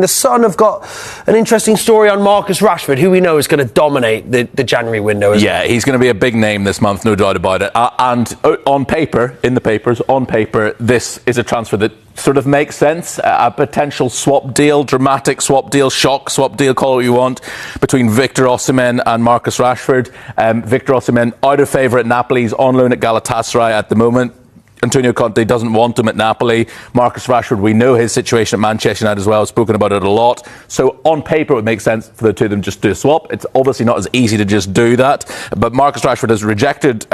The Sun have got an interesting story on Marcus Rashford, who we know is going to dominate the January window. Yeah, he's going to be a big name this month, no doubt about it. And on paper, in the papers, on paper, this is a transfer that sort of makes sense. A potential swap deal, dramatic swap deal, shock swap deal, call it what you want, between Victor Osimhen and Marcus Rashford. Victor Osimhen out of favour at Napoli, he's on loan at Galatasaray at the moment. Antonio Conte doesn't want him at Napoli. Marcus Rashford, we know his situation at Manchester United as well. I've spoken about it a lot. So on paper, it would make sense for the two of them just to do a swap. It's obviously not as easy to just do that. But Marcus Rashford has rejected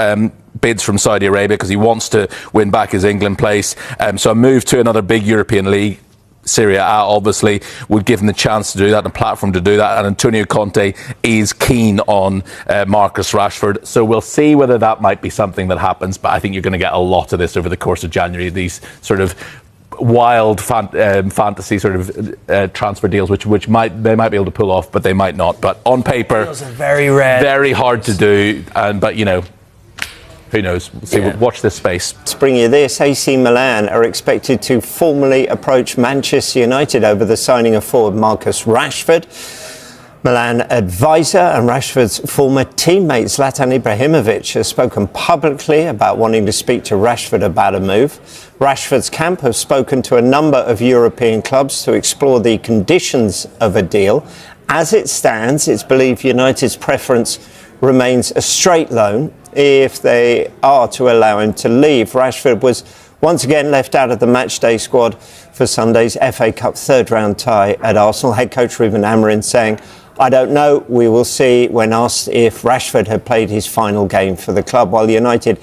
bids from Saudi Arabia because he wants to win back his England place. So a move to another big European league, Serie A, obviously, would give him the chance to do that and a platform to do that. And Antonio Conte is keen on Marcus Rashford. So we'll see whether that might be something that happens. But I think you're going to get a lot of this over the course of January, these sort of wild fantasy sort of transfer deals, which they might be able to pull off, but they might not. But on paper, those are very rare, very hard to do. But, you know, who knows? Watch this space. To bring you this, AC Milan are expected to formally approach Manchester United over the signing of forward Marcus Rashford. Milan advisor and Rashford's former teammate Zlatan Ibrahimovic has spoken publicly about wanting to speak to Rashford about a move. Rashford's camp have spoken to a number of European clubs to explore the conditions of a deal. As it stands, it's believed United's preference remains a straight loan if they are to allow him to leave. Rashford was once again left out of the matchday squad for Sunday's FA Cup third round tie at Arsenal. Head coach Ruben Amorim saying, "I don't know, we will see," when asked if Rashford had played his final game for the club. While United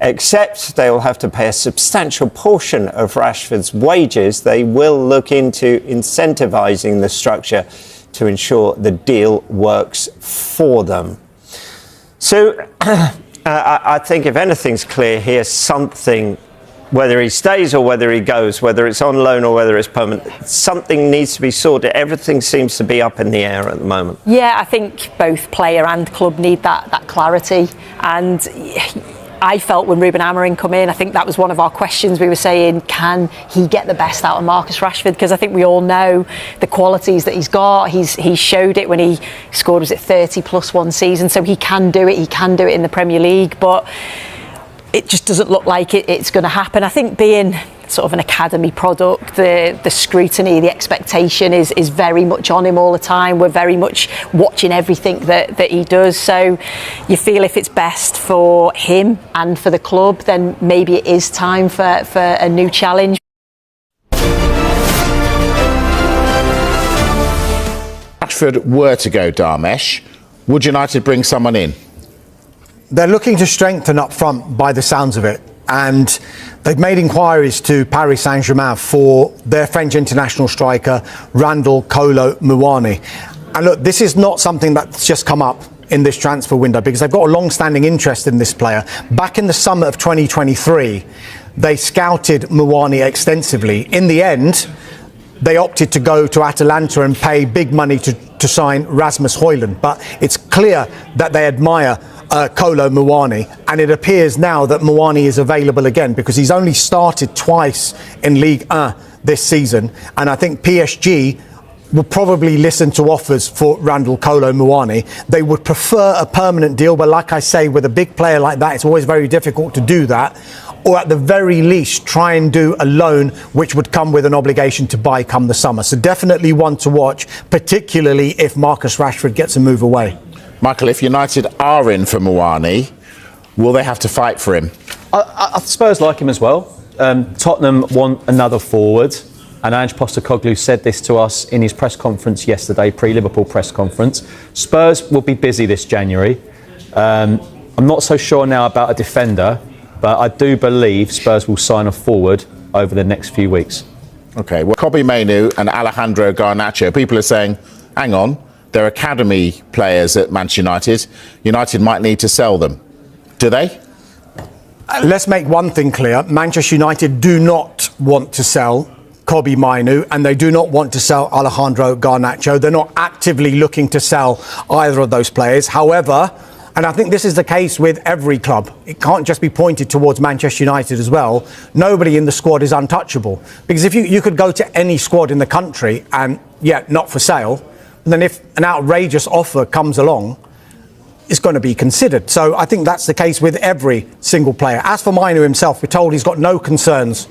accept they will have to pay a substantial portion of Rashford's wages, they will look into incentivising the structure to ensure the deal works for them. So I think if anything's clear here, something, whether he stays or whether he goes, whether it's on loan or whether it's permanent, something needs to be sorted. Everything seems to be up in the air at the moment. Yeah, I think both player and club need that clarity. And I felt when Ruben Amorim come in, I think that was one of our questions. We were saying, can he get the best out of Marcus Rashford? Because I think we all know the qualities that he's got. He showed it when he scored, was it 30 plus one season? So he can do it. He can do it in the Premier League. But it just doesn't look like it's going to happen. I think being sort of an academy product, the scrutiny, the expectation is very much on him all the time. We're very much watching everything that he does. So you feel if it's best for him and for the club, then maybe it is time for a new challenge. Rashford were to go, Dharmesh, would United bring someone in? They're looking to strengthen up front by the sounds of it. And they've made inquiries to Paris Saint-Germain for their French international striker, Randal Kolo Muani. And look, this is not something that's just come up in this transfer window because they've got a long-standing interest in this player. Back in the summer of 2023, they scouted Muani extensively. In the end, they opted to go to Atalanta and pay big money to sign Rasmus Højlund. But it's clear that they admire Kolo Muani, and it appears now that Muani is available again because he's only started twice in Ligue 1 this season, and I think PSG will probably listen to offers for Randal Kolo Muani. They would prefer a permanent deal, but like I say, with a big player like that, it's always very difficult to do that, or at the very least try and do a loan which would come with an obligation to buy come the summer. So definitely one to watch, particularly if Marcus Rashford gets a move away. Michael, if United are in for Muani, will they have to fight for him? Spurs like him as well. Tottenham want another forward, and Ange Postecoglou said this to us in his press conference yesterday, pre-Liverpool press conference. Spurs will be busy this January. I'm not so sure now about a defender, but I do believe Spurs will sign a forward over the next few weeks. OK, well, Kobbie Mainoo and Alejandro Garnacho, people are saying, hang on, they're academy players at Manchester United. United might need to sell them. Do they? Let's make one thing clear. Manchester United do not want to sell Kobbie Mainoo, and they do not want to sell Alejandro Garnacho. They're not actively looking to sell either of those players. However, And I think this is the case with every club. It can't just be pointed towards Manchester United as well. Nobody in the squad is untouchable. Because if you could go to any squad in the country and, not for sale, and then if an outrageous offer comes along, it's going to be considered. So I think that's the case with every single player. As for Mainu himself, we're told he's got no concerns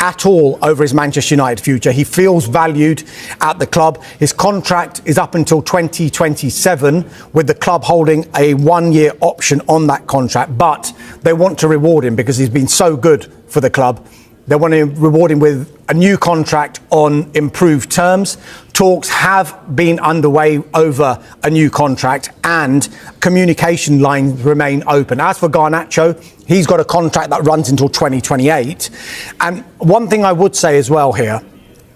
at all over his Manchester United future. He feels valued at the club. His contract is up until 2027, with the club holding a 1-year option on that contract. But they want to reward him because he's been so good for the club. They want to reward him with a new contract on improved terms. Talks have been underway over a new contract, and communication lines remain open. As for Garnacho, he's got a contract that runs until 2028. And one thing I would say as well here,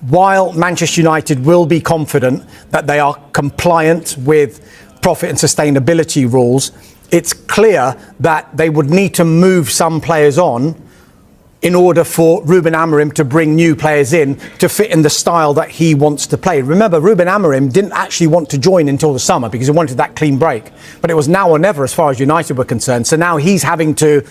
while Manchester United will be confident that they are compliant with profit and sustainability rules, it's clear that they would need to move some players on in order for Ruben Amorim to bring new players in to fit in the style that he wants to play. Remember, Ruben Amorim didn't actually want to join until the summer because he wanted that clean break. But it was now or never as far as United were concerned. So now he's having to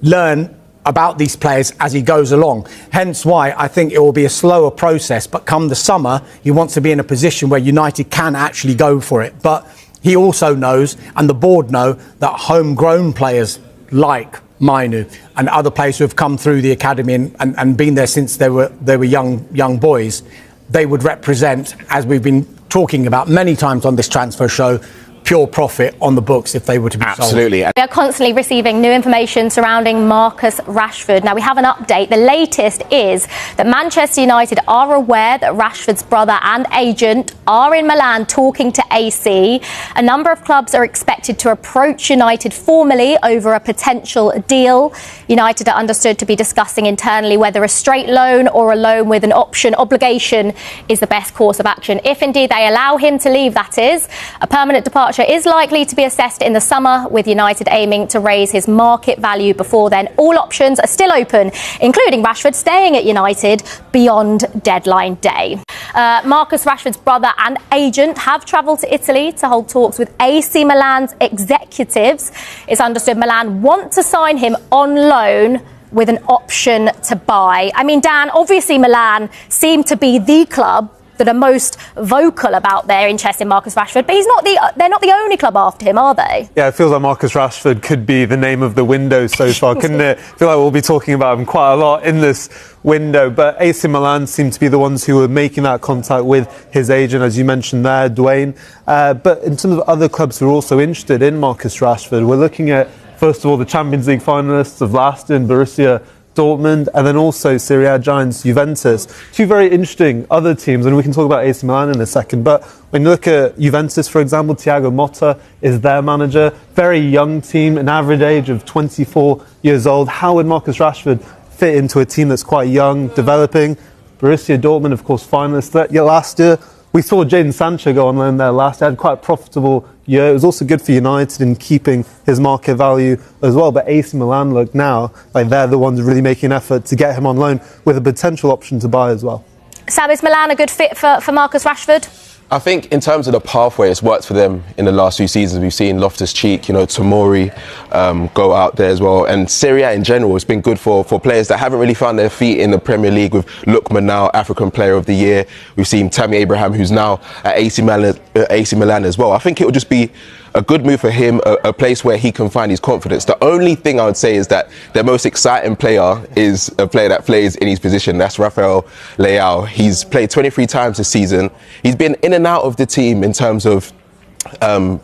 learn about these players as he goes along. Hence why I think it will be a slower process. But come the summer, he wants to be in a position where United can actually go for it. But he also knows, and the board know, that homegrown players like Mainu and other players who have come through the academy and been there since they were young boys, they would represent, as we've been talking about many times on this transfer show, pure profit on the books if they were to be sold. Absolutely. We are constantly receiving new information surrounding Marcus Rashford. Now, we have an update. The latest is that Manchester United are aware that Rashford's brother and agent are in Milan talking to AC. A number of clubs are expected to approach United formally over a potential deal. United are understood to be discussing internally whether a straight loan or a loan with an option obligation is the best course of action. If indeed they allow him to leave, that is, a permanent departure is likely to be assessed in the summer, with United aiming to raise his market value before then. All options are still open, including Rashford staying at United beyond deadline day. Marcus Rashford's brother and agent have travelled to Italy to hold talks with AC Milan's executives. It's understood Milan want to sign him on loan with an option to buy. I mean, Dan, obviously Milan seem to be the club that are most vocal about their interest in Marcus Rashford, but they're not the only club after him, are they? Yeah, it feels like Marcus Rashford could be the name of the window so far, couldn't it? I feel like we'll be talking about him quite a lot in this window, but AC Milan seem to be the ones who are making that contact with his agent, as you mentioned there, Dwayne. But in terms of other clubs who are also interested in Marcus Rashford, we're looking at, first of all, the Champions League finalists of last year in Borussia Dortmund, and then also Serie A giants Juventus. Two very interesting other teams, and we can talk about AC Milan in a second. But when you look at Juventus, for example, Thiago Motta is their manager. Very young team, an average age of 24 years old. How would Marcus Rashford fit into a team that's quite young, developing? Borussia Dortmund, of course, finalists last year. We saw Jadon Sancho go on loan there last year, had quite a profitable year. It was also good for United in keeping his market value as well. But AC Milan look now like they're the ones really making an effort to get him on loan with a potential option to buy as well. Sam, is Milan a good fit for Marcus Rashford? I think in terms of the pathway, it's worked for them in the last few seasons. We've seen Loftus-Cheek, Tomori go out there as well. And Serie A in general has been good for players that haven't really found their feet in the Premier League, with Lookman now African Player of the Year. We've seen Tammy Abraham, who's now at AC Milan as well. I think it will just be a good move for him, a place where he can find his confidence. The only thing I would say is that their most exciting player is a player that plays in his position. That's Rafael Leao. He's played 23 times this season. He's been in and out of the team in terms of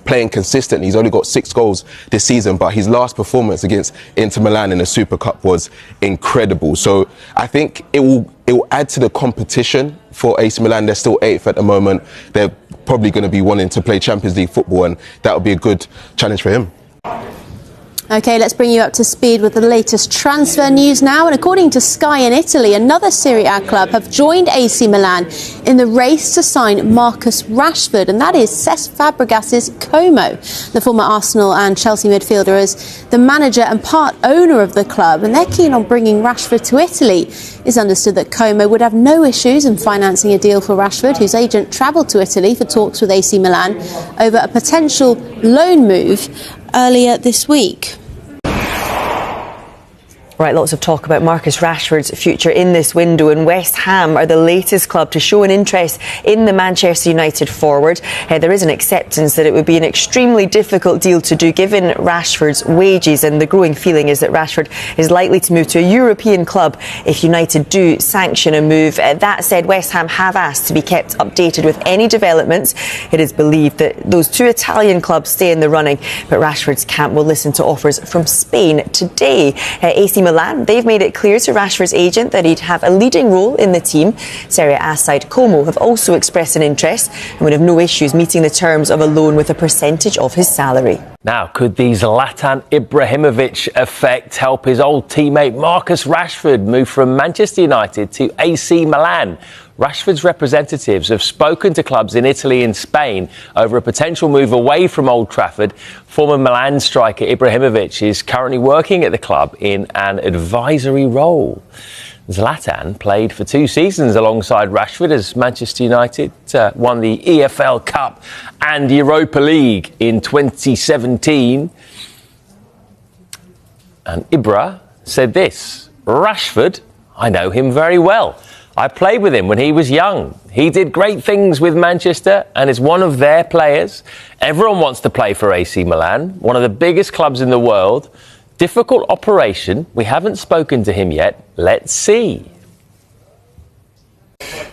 playing consistently. He's only got 6 goals this season, but his last performance against Inter Milan in the Super Cup was incredible. So I think it will add to the competition for AC Milan. They're still 8th at the moment. They're probably going to be wanting to play Champions League football, and that would be a good challenge for him. OK, let's bring you up to speed with the latest transfer news now. And according to Sky in Italy, another Serie A club have joined AC Milan in the race to sign Marcus Rashford, and that is Cesc Fabregas's Como. The former Arsenal and Chelsea midfielder is the manager and part owner of the club, and they're keen on bringing Rashford to Italy. It's understood that Como would have no issues in financing a deal for Rashford, whose agent travelled to Italy for talks with AC Milan over a potential loan move. earlier this week. Right, lots of talk about Marcus Rashford's future in this window, and West Ham are the latest club to show an interest in the Manchester United forward. There is an acceptance that it would be an extremely difficult deal to do given Rashford's wages, and the growing feeling is that Rashford is likely to move to a European club if United do sanction a move. That said, West Ham have asked to be kept updated with any developments. It is believed that those two Italian clubs stay in the running, but Rashford's camp will listen to offers from Spain today. AC Milan, they've made it clear to Rashford's agent that he'd have a leading role in the team. Serie A side Como have also expressed an interest and would have no issues meeting the terms of a loan with a percentage of his salary. Now, could the Zlatan Ibrahimovic effect help his old teammate Marcus Rashford move from Manchester United to AC Milan? Rashford's representatives have spoken to clubs in Italy and Spain over a potential move away from Old Trafford. Former Milan striker Ibrahimovic is currently working at the club in an advisory role. Zlatan played for 2 seasons alongside Rashford as Manchester United won the EFL Cup and Europa League in 2017. And Ibra said this: Rashford, I know him very well. I played with him when he was young. He did great things with Manchester and is one of their players. Everyone wants to play for AC Milan, one of the biggest clubs in the world. Difficult operation. We haven't spoken to him yet. Let's see.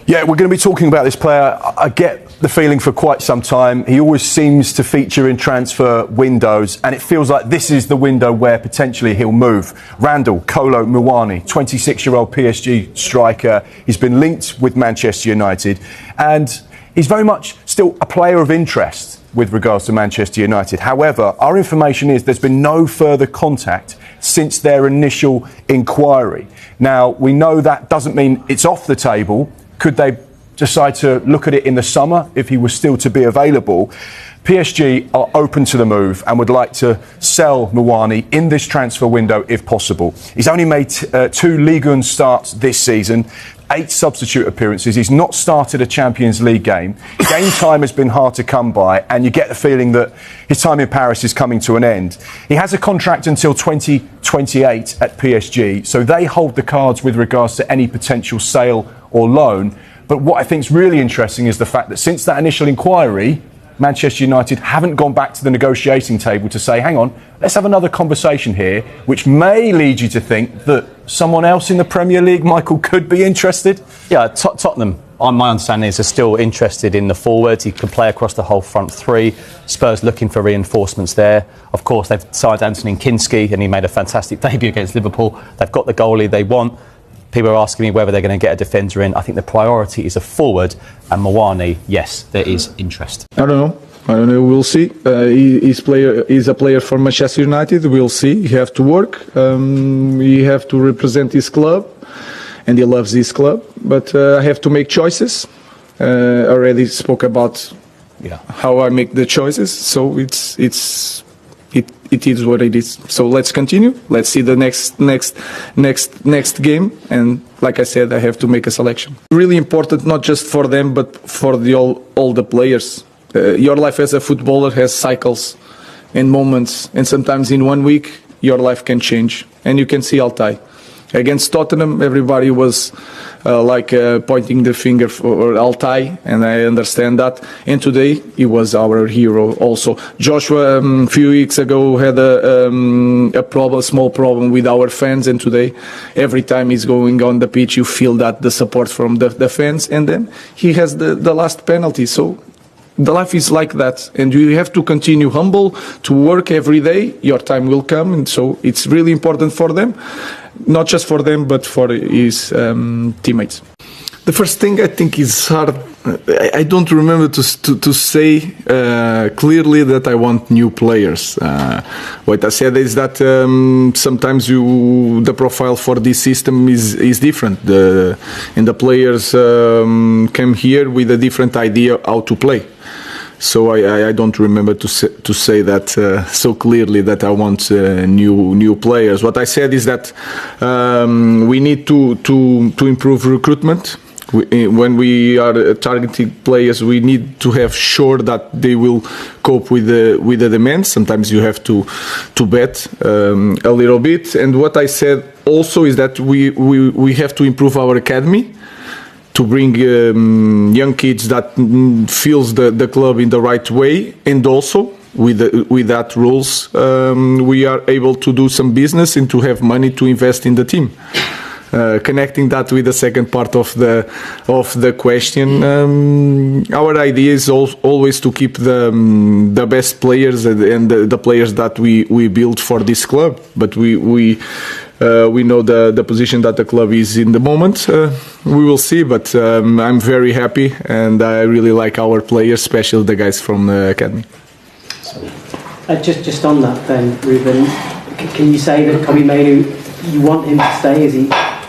Yeah, we're going to be talking about this player. I get the feeling for quite some time. He always seems to feature in transfer windows, and it feels like this is the window where potentially he'll move. Randall Kolo Muani, 26-year-old PSG striker. He's been linked with Manchester United, and he's very much still a player of interest with regards to Manchester United. However, our information is there's been no further contact since their initial inquiry. Now, we know that doesn't mean it's off the table. Could they decide to look at it in the summer if he was still to be available? PSG are open to the move and would like to sell Muani in this transfer window if possible. He's only made 2 Ligue 1 starts this season, 8 substitute appearances. He's not started a Champions League game. Game time has been hard to come by, and you get the feeling that his time in Paris is coming to an end. He has a contract until 2028 at PSG, so they hold the cards with regards to any potential sale or loan. But what I think is really interesting is the fact that since that initial inquiry, Manchester United haven't gone back to the negotiating table to say, hang on, let's have another conversation here, which may lead you to think that someone else in the Premier League, Michael, could be interested. Yeah, Tottenham, my understanding is, are still interested in the forwards. He can play across the whole front three. Spurs looking for reinforcements there. Of course, they've signed Anthony Kinski, and he made a fantastic debut against Liverpool. They've got the goalie they want. People are asking me whether they're going to get a defender in. I think the priority is a forward, and Muani, yes, there is interest. I don't know. We'll see. He's a player for Manchester United. We'll see. He have to work. He have to represent his club, and he loves his club. But I have to make choices. Already spoke about how I make the choices. So it is what it is. So let's continue. Let's see the next game. And like I said, I have to make a selection. Really important, not just for them, but for all the players. Your life as a footballer has cycles and moments, and sometimes in 1 week your life can change. And you can see Altay against Tottenham. Everybody was pointing the finger for Altay, and I understand that. And today he was our hero. Also, Joshua a few weeks ago had a small problem with our fans, and today, every time he's going on the pitch, you feel that the support from the fans. And then he has the last penalty. So the life is like that, and you have to continue humble, to work every day. Your time will come, and so it's really important for them, not just for them, but for his teammates. The first thing I think is hard. I don't remember to say clearly that I want new players. What I said is that sometimes the profile for this system is different, and the players came here with a different idea how to play. So I don't remember to say that so clearly that I want new players. What I said is that we need to improve recruitment. When we are targeting players, we need to have sure that they will cope with the demands. Sometimes you have to bet a little bit. And what I said also is that we have to improve our academy to bring young kids that feels the club in the right way, and also with that rules we are able to do some business and to have money to invest in the team. Connecting that with the second part of the question, our idea is always to keep the best players and the players that we build for this club. But we know the position that the club is in the moment. We will see, but I'm very happy and I really like our players, especially the guys from the academy. Just on that then, Ruben, can you say that Kobbie Mainoo, you want him to stay? Is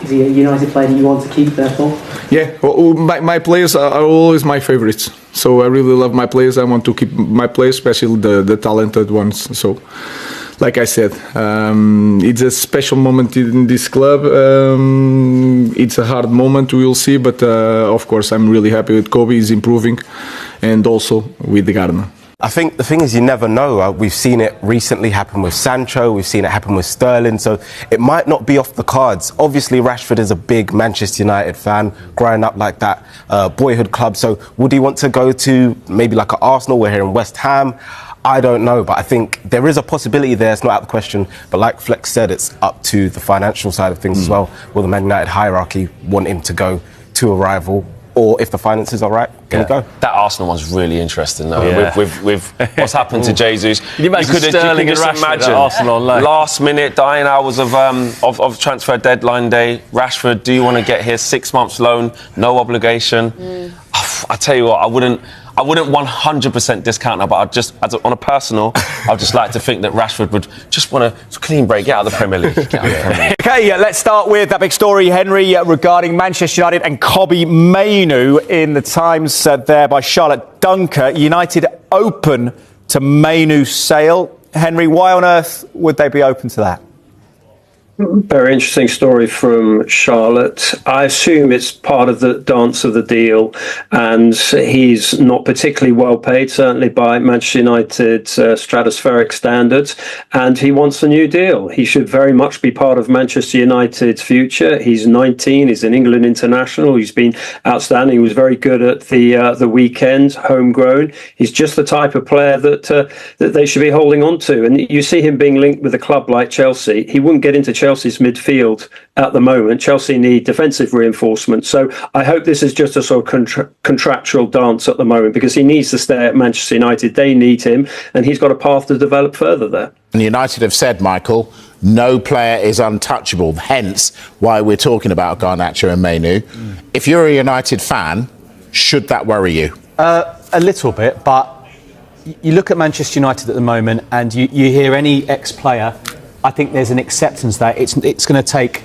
he a United player that you want to keep, therefore? Yeah, well, my players are always my favourites. So I really love my players. I want to keep my players, especially the talented ones. So, like I said, it's a special moment in this club. It's a hard moment, we will see. But, of course, I'm really happy with Kobbie. He's improving. And also with the Gardner. I think the thing is, you never know. We've seen it recently happen with Sancho. We've seen it happen with Sterling. So it might not be off the cards. Obviously, Rashford is a big Manchester United fan, growing up like that boyhood club. So would he want to go to maybe like an Arsenal? We're here in West Ham. I don't know. But I think there is a possibility there. It's not out of the question. But like Flex said, it's up to the financial side of things as well. Will the Man United hierarchy want him to go to a rival? Or if the finances are right, can he go? That Arsenal one's really interesting, though. Yeah. With what's happened to Jesus. Can you imagine Sterling and Rashford at Arsenal on loan? Last minute, dying hours of transfer deadline day. Rashford, do you want to get here? 6 months loan, no obligation. I tell you what, I wouldn't 100% discount that, but I'd just, on a personal, I'd just like to think that Rashford would just want to clean break, get out of the Premier League. Okay, let's start with that big story, Henry, regarding Manchester United and Kobbie Mainoo in the Times there by Charlotte Dunker. United open to Mainoo's sale. Henry, why on earth would they be open to that? Very interesting story from Charlotte. I assume it's part of the dance of the deal, and he's not particularly well paid, certainly by Manchester United's stratospheric standards, and he wants a new deal. He should very much be part of Manchester United's future. He's 19, he's an England international, he's been outstanding, he was very good at the weekend, homegrown. He's just the type of player that they should be holding on to, and you see him being linked with a club like Chelsea. He wouldn't get into Chelsea's midfield at the moment. Chelsea need defensive reinforcement. So I hope this is just a sort of contractual dance at the moment, because he needs to stay at Manchester United. They need him, and he's got a path to develop further there. And United have said, Michael, no player is untouchable, hence why we're talking about Garnacho and Mainoo. If you're a United fan, should that worry you? A little bit, but you look at Manchester United at the moment and you hear any ex-player, I think there's an acceptance that it's going to take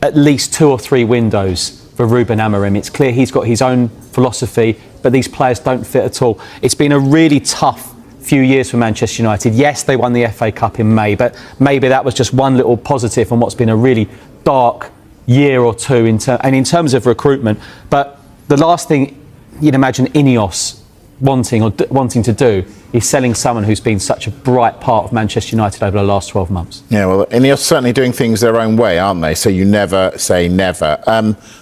at least 2 or 3 windows for Ruben Amorim. It's clear he's got his own philosophy, but these players don't fit at all. It's been a really tough few years for Manchester United. Yes, they won the FA Cup in May, but maybe that was just one little positive on what's been a really dark year or two in terms of recruitment. But the last thing you'd imagine Ineos wanting to do is selling someone who's been such a bright part of Manchester United over the last 12 months. Yeah, well, and they're certainly doing things their own way, aren't they? So you never say never.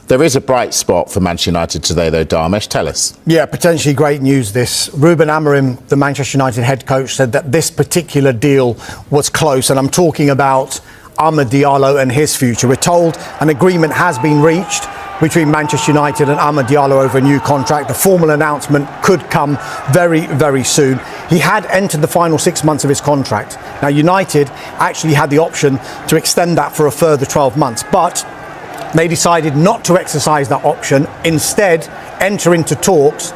There is a bright spot for Manchester United today, though, Dharmesh. Tell us. Yeah, potentially great news this. Ruben Amorim, the Manchester United head coach, said that this particular deal was close, and I'm talking about Amad Diallo and his future. We're told an agreement has been reached between Manchester United and Amad Diallo over a new contract. The formal announcement could come very, very soon. He had entered the final 6 months of his contract. Now, United actually had the option to extend that for a further 12 months, but they decided not to exercise that option, instead enter into talks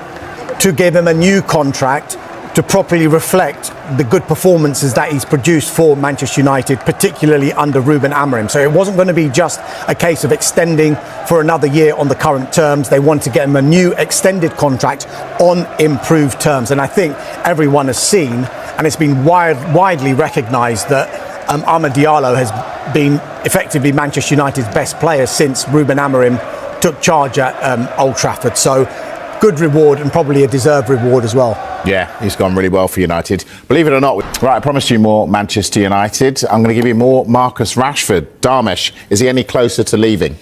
to give him a new contract to properly reflect the good performances that he's produced for Manchester United, particularly under Ruben Amorim. So it wasn't going to be just a case of extending for another year on the current terms. They wanted to get him a new extended contract on improved terms. And I think everyone has seen, and it's been widely recognised, that Amad Diallo has been effectively Manchester United's best player since Ruben Amorim took charge at Old Trafford. So good reward and probably a deserved reward as well. Yeah, he's gone really well for United. Believe it or not. Right, I promised you more Manchester United. I'm going to give you more Marcus Rashford. Darmesh, is he any closer to leaving?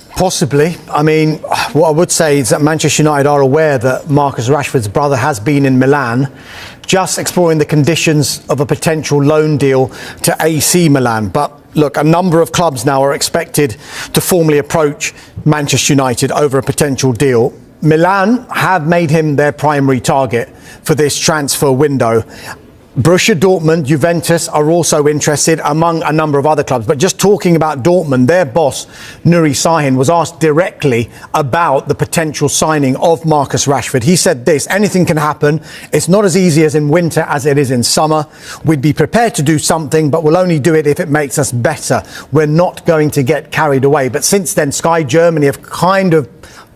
Possibly. I mean, what I would say is that Manchester United are aware that Marcus Rashford's brother has been in Milan, just exploring the conditions of a potential loan deal to AC Milan. But look, a number of clubs now are expected to formally approach Manchester United over a potential deal. Milan have made him their primary target for this transfer window. Borussia Dortmund, Juventus are also interested, among a number of other clubs. But just talking about Dortmund, their boss, Nuri Sahin, was asked directly about the potential signing of Marcus Rashford. He said this: anything can happen. It's not as easy as in winter as it is in summer. We'd be prepared to do something, but we'll only do it if it makes us better. We're not going to get carried away. But since then, Sky Germany have kind of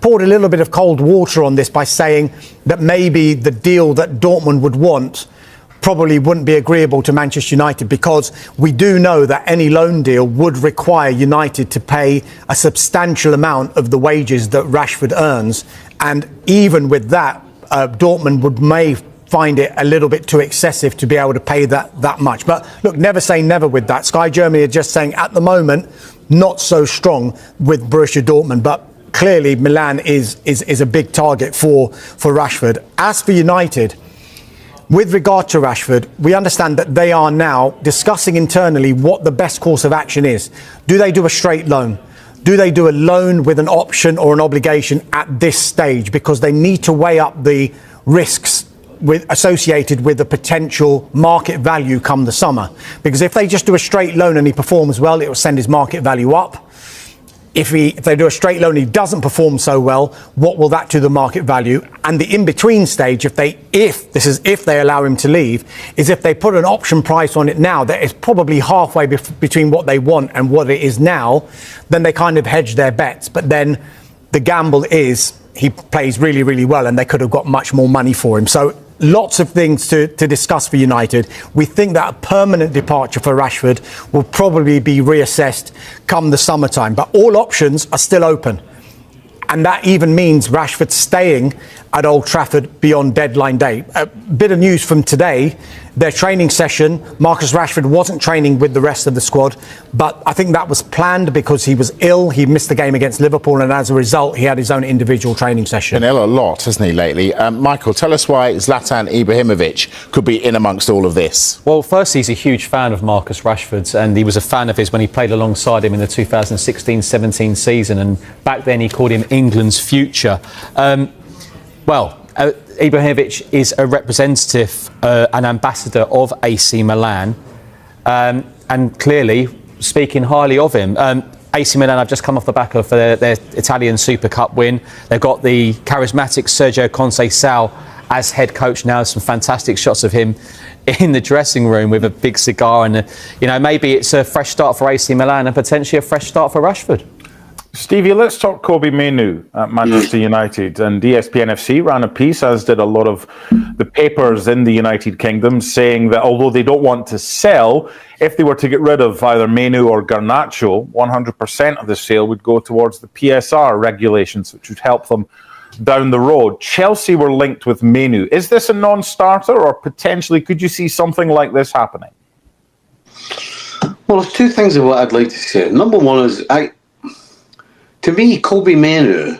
poured a little bit of cold water on this by saying that maybe the deal that Dortmund would want probably wouldn't be agreeable to Manchester United, because we do know that any loan deal would require United to pay a substantial amount of the wages that Rashford earns. And even with that, Dortmund may find it a little bit too excessive to be able to pay that much. But look, never say never with that. Sky Germany are just saying at the moment, not so strong with Borussia Dortmund. But clearly Milan is a big target for Rashford. As for United, with regard to Rashford, we understand that they are now discussing internally what the best course of action is. Do they do a straight loan? Do they do a loan with an option or an obligation at this stage? Because they need to weigh up the risks associated with the potential market value come the summer. Because if they just do a straight loan and he performs well, it will send his market value up. If they do a straight loan and he doesn't perform so well, what will that do the market value? And the in-between stage, if they allow him to leave, is if they put an option price on it now that is probably halfway between what they want and what it is now, then they kind of hedge their bets. But then the gamble is he plays really, really well and they could have got much more money for him. So lots of things to discuss for United. We think that a permanent departure for Rashford will probably be reassessed come the summertime. But all options are still open. And that even means Rashford staying at Old Trafford beyond deadline day. A bit of news from today. Their training session, Marcus Rashford wasn't training with the rest of the squad, but I think that was planned because he was ill. He missed the game against Liverpool, and as a result, he had his own individual training session. Been ill a lot, hasn't he, lately? Michael, tell us why Zlatan Ibrahimovic could be in amongst all of this. Well, first, he's a huge fan of Marcus Rashford's, and he was a fan of his when he played alongside him in the 2016-17 season, and back then he called him England's future. Ibrahimovic is a representative, an ambassador of AC Milan, and clearly speaking highly of him. AC Milan have just come off the back of their Italian Super Cup win. They've got the charismatic Sergio Conceição as head coach now. Some fantastic shots of him in the dressing room with a big cigar, and maybe it's a fresh start for AC Milan and potentially a fresh start for Rashford. Stevie, let's talk Kobe Mainoo at Manchester United. And ESPN FC ran a piece, as did a lot of the papers in the United Kingdom, saying that although they don't want to sell, if they were to get rid of either Mainoo or Garnacho, 100% of the sale would go towards the PSR regulations, which would help them down the road. Chelsea were linked with Mainoo. Is this a non-starter, or potentially could you see something like this happening? Well, there's two things of what I'd like to say. Number one is, to me, Kobe Mainoo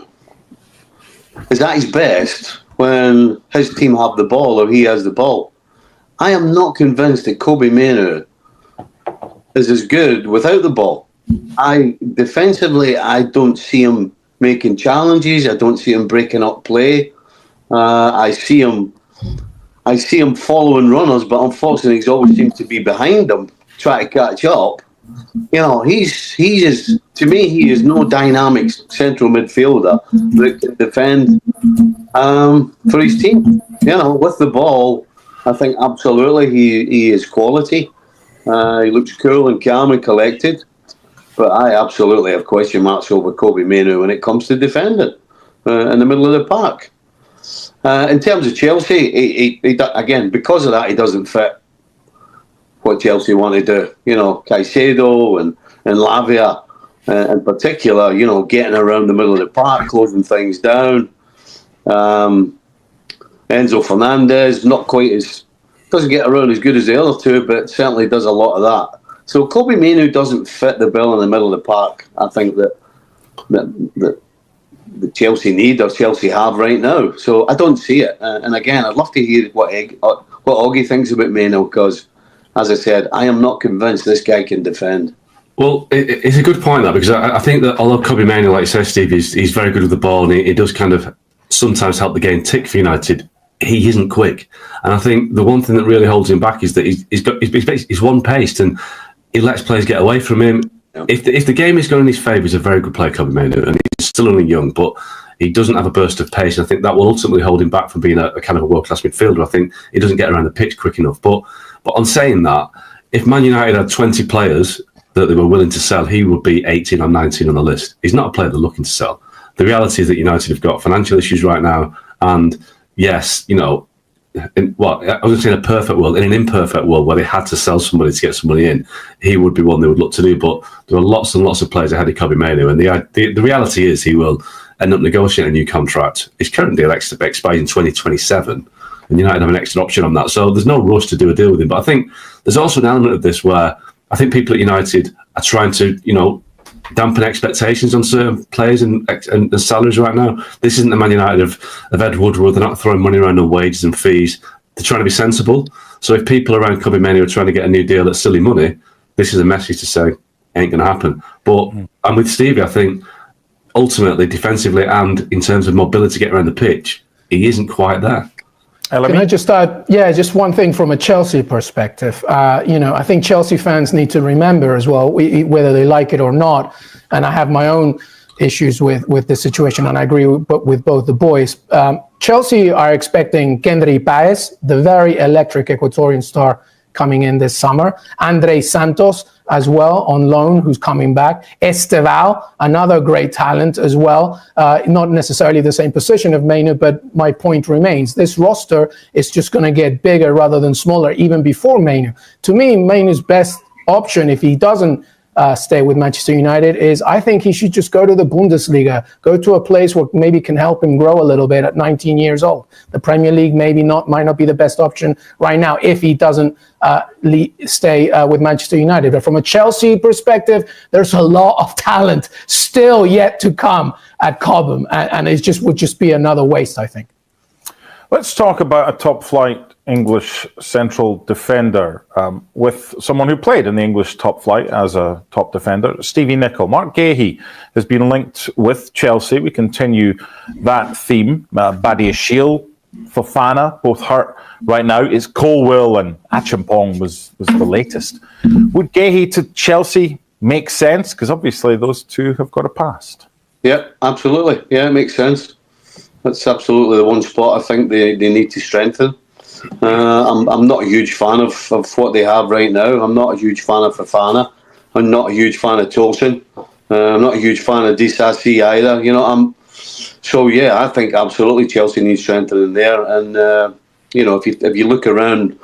is at his best when his team have the ball or he has the ball. I am not convinced that Kobe Mainoo is as good without the ball. Defensively, I don't see him making challenges. I don't see him breaking up play. I see him following runners, but unfortunately, he always seems to be behind them, trying to catch up. He is no dynamic central midfielder that can defend for his team. With the ball, I think absolutely he is quality. He looks cool and calm and collected, but I absolutely have question marks over Kobe Mainoo when it comes to defending in the middle of the park. In terms of Chelsea, he again, because of that, he doesn't fit what Chelsea want to do. Caicedo and Lavia in particular, getting around the middle of the park, closing things down. Enzo Fernandez, doesn't get around as good as the other two, but certainly does a lot of that. So Kobbie Mainoo doesn't fit the bill in the middle of the park. I think that the Chelsea need or Chelsea have right now. So I don't see it. And again, I'd love to hear what Oggy thinks about Mainoo, because, as I said, I am not convinced this guy can defend. Well, it's a good point, that, because I think that although Kobbie Mainoo, like you say, Steve, he's very good with the ball, and he does kind of sometimes help the game tick for United, he isn't quick. And I think the one thing that really holds him back is that he's one-paced, and he lets players get away from him. Yeah. If the game is going in his favour, he's a very good player, Kobbie Mainoo, and he's still only young, but he doesn't have a burst of pace, and I think that will ultimately hold him back from being a kind of a world-class midfielder. I think he doesn't get around the pitch quick enough. But on saying that, if Man United had 20 players that they were willing to sell, he would be 18 or 19 on the list. He's not a player they're looking to sell. The reality is that United have got financial issues right now, and yes, I was going to say in a perfect world, in an imperfect world where they had to sell somebody to get somebody in, he would be one they would look to do. But there are lots and lots of players ahead of Kobbie Mainoo, and the reality is he will end up negotiating a new contract. His current deal expires in 2027, and United have an extra option on that. So there's no rush to do a deal with him. But I think there's also an element of this where I think people at United are trying to, dampen expectations on certain players and salaries right now. This isn't the Man United of Ed Woodward. They're not throwing money around on wages and fees. They're trying to be sensible. So if people around Kobbie Mainoo are trying to get a new deal at silly money, this is a message to say ain't going to happen. But I'm with Stevie. I think ultimately, defensively and in terms of mobility to get around the pitch, he isn't quite there. Can I just add, just one thing from a Chelsea perspective. I think Chelsea fans need to remember as well, whether they like it or not, and I have my own issues with the situation, and I agree with both the boys. Chelsea are expecting Kendry Páez, the very electric Ecuadorian star, coming in this summer. Andre Santos as well on loan, who's coming back. Estevao, another great talent as well. Not necessarily the same position of Mainoo, but my point remains. This roster is just going to get bigger rather than smaller, even before Mainoo. To me, Mainoo's best option, if he doesn't stay with Manchester United, is I think he should just go to the Bundesliga, go to a place where maybe can help him grow a little bit at 19 years old. The Premier League might not be the best option right now if he doesn't stay with Manchester United. But from a Chelsea perspective, there's a lot of talent still yet to come at Cobham, and it would just be another waste, I think. Let's talk about a top-flight English central defender with someone who played in the English top flight as a top defender, Stevie Nicol. Mark Gahey has been linked with Chelsea. We continue that theme. Badiashile, Fofana, both hurt right now. It's Colwill and Acheampong was the latest. Would Gahey to Chelsea make sense? Because obviously those two have got a past. Yeah, absolutely. Yeah, it makes sense. That's absolutely the one spot I think they need to strengthen. I'm not a huge fan of what they have right now. I'm not a huge fan of Fofana. I'm not a huge fan of Tolson. I'm not a huge fan of Disasi either. I think absolutely Chelsea needs strengthening there. And if you look around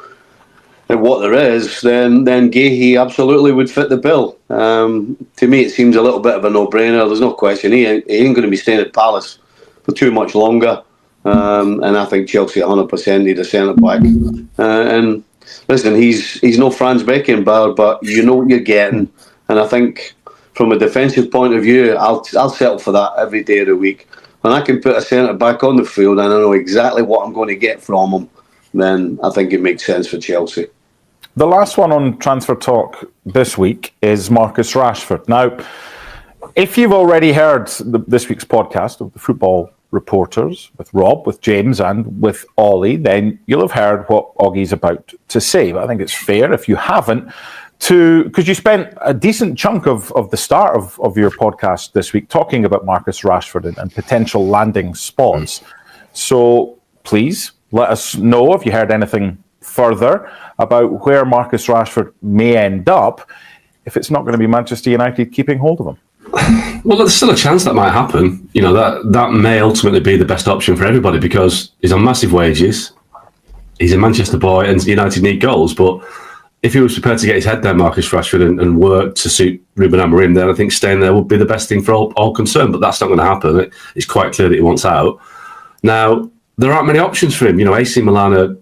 at what there is, then Gahey absolutely would fit the bill. To me, it seems a little bit of a no-brainer. There's no question he ain't going to be staying at Palace for too much longer. And I think Chelsea 100% need a centre-back. And listen, he's no Franz Beckenbauer, but you know what you're getting. And I think from a defensive point of view, I'll settle for that every day of the week. And I can put a centre-back on the field and I know exactly what I'm going to get from him. Then I think it makes sense for Chelsea. The last one on Transfer Talk this week is Marcus Rashford. Now, if you've already heard this week's podcast of the Football Reporters with Rob, with James and with Ollie, then you'll have heard what Oggy's about to say. But I think it's fair, if you haven't, because you spent a decent chunk of the start of your podcast this week talking about Marcus Rashford and potential landing spots. So please let us know if you heard anything further about where Marcus Rashford may end up if it's not going to be Manchester United keeping hold of him. Well, there's still a chance that might happen. That may ultimately be the best option for everybody because he's on massive wages. He's a Manchester boy and United need goals. But if he was prepared to get his head down, Marcus Rashford, and work to suit Ruben Amorim, then I think staying there would be the best thing for all concerned. But that's not going to happen. It's quite clear that he wants out. Now, there aren't many options for him. AC Milan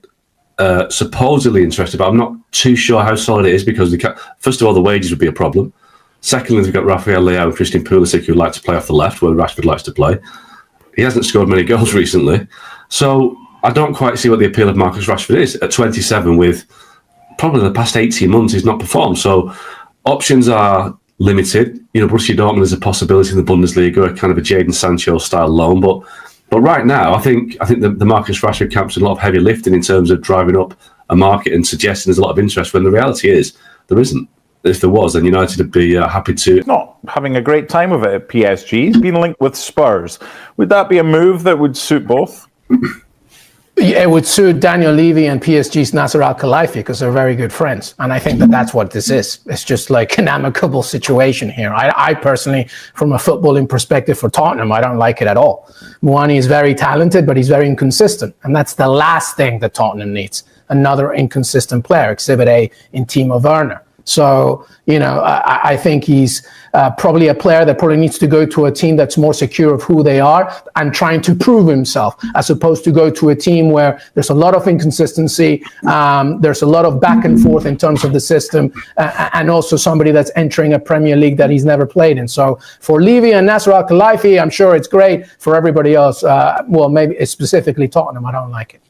are supposedly interested, but I'm not too sure how solid it is because, first of all, the wages would be a problem. Secondly, they've got Rafael Leao and Christian Pulisic who like to play off the left, where Rashford likes to play. He hasn't scored many goals recently. So I don't quite see what the appeal of Marcus Rashford is. At 27, with probably the past 18 months, he's not performed. So options are limited. Borussia Dortmund is a possibility in the Bundesliga, kind of a Jadon Sancho-style loan. But right now, I think the Marcus Rashford camp's a lot of heavy lifting in terms of driving up a market and suggesting there's a lot of interest, when the reality is there isn't. If there was, then United would be happy to. Not having a great time of it at PSG. He's been linked with Spurs. Would that be a move that would suit both? It would suit Daniel Levy and PSG's Nasser Al-Khelaifi because they're very good friends. And I think that's what this is. It's just like an amicable situation here. I personally, from a footballing perspective for Tottenham, I don't like it at all. Muani is very talented, but he's very inconsistent. And that's the last thing that Tottenham needs. Another inconsistent player, Exhibit A in Timo Werner. So, I think he's probably a player that probably needs to go to a team that's more secure of who they are and trying to prove himself, as opposed to go to a team where there's a lot of inconsistency, there's a lot of back and forth in terms of the system, and also somebody that's entering a Premier League that he's never played in. So for Levy and Nasser Al-Khelaifi, I'm sure it's great. For everybody else, well, maybe it's specifically Tottenham, I don't like it.